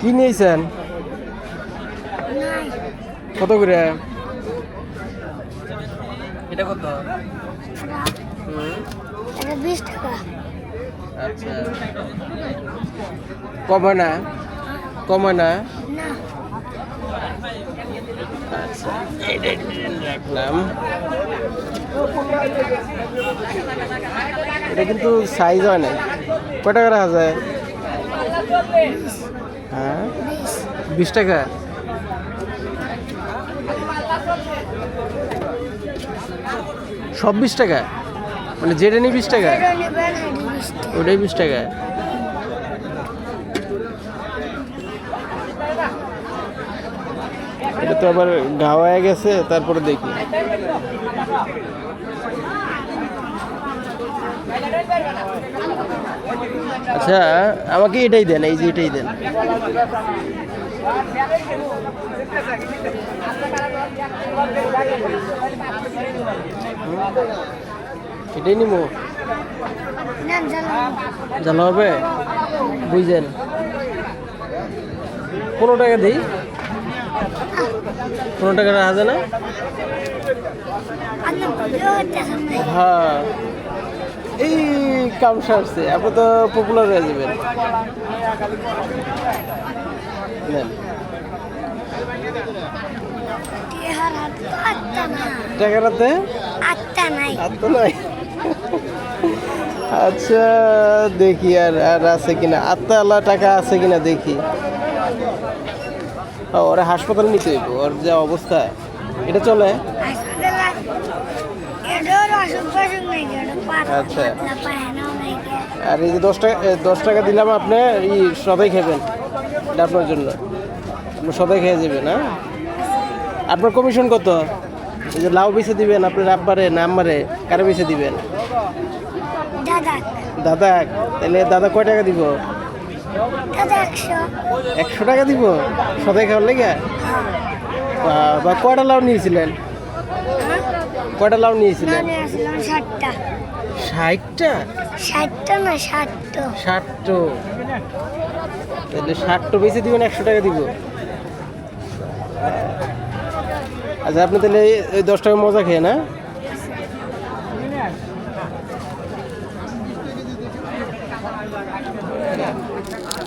কি নিয়েছেন? কত করে? এটা কত? 20 টাকা। আচ্ছা, কমে না? কমে না? না। আচ্ছা, এটা রাখলাম। এটা কিন্তু সাইজ হয় না। কয় টাকা রাখা যায়? হ্যাঁ, 20 টাকা। সব 20 টাকা? মানে যেটা নিই 20 টাকা? ওটাই 20 টাকা। এটা তো আবার গাওয়া গেছে, তারপরে দেখি। আচ্ছা, আমাকে এটাই দেন, এই যে এটাই দেন। এটাই নিব। জানা হবে বুঝছেন? 15 টাকা দিই। 15 টাকা রাখা যায় না? হ্যাঁ, এই কাম সারছে, আপনি তো পপুলার হয়ে যাবেন। টাকাটাতে আত্মা নাই। আচ্ছা, দেখি আর আর আছে কিনা, আত্মা আল্লাহ টাকা আছে কিনা দেখি। ওরা হাসপাতালে নিতে হইব, ওর যা অবস্থা। এটা চলে? আচ্ছা, আর এই যে 10 টাকা দিলাম, আপনি সবাই খাবেন, এটা আপনার জন্য। আপনি সবাই খেয়ে যাবেন। হ্যাঁ, আপনার কমিশন কত? এই যে লাউ বেছে দিবেন আপনার আব্বারে না আম্মারে, কারে বেছে দিবেন? দাদা। তাহলে দাদা কয় টাকা দিব? 100 টাকা দিব সবাই খাওয়ার লেগে? বা কয়টা লাউ নিয়েছিলেন? কয়টা লাউ নিয়েছিলেন? 60টা। 60টা? 60টা না 60টা। 60টো। তাহলে 60টো বেশি দিবেন, 100 টাকা দিব। আচ্ছা, আপনি তাহলে এই 10 টাকা মজা খেয়ে না?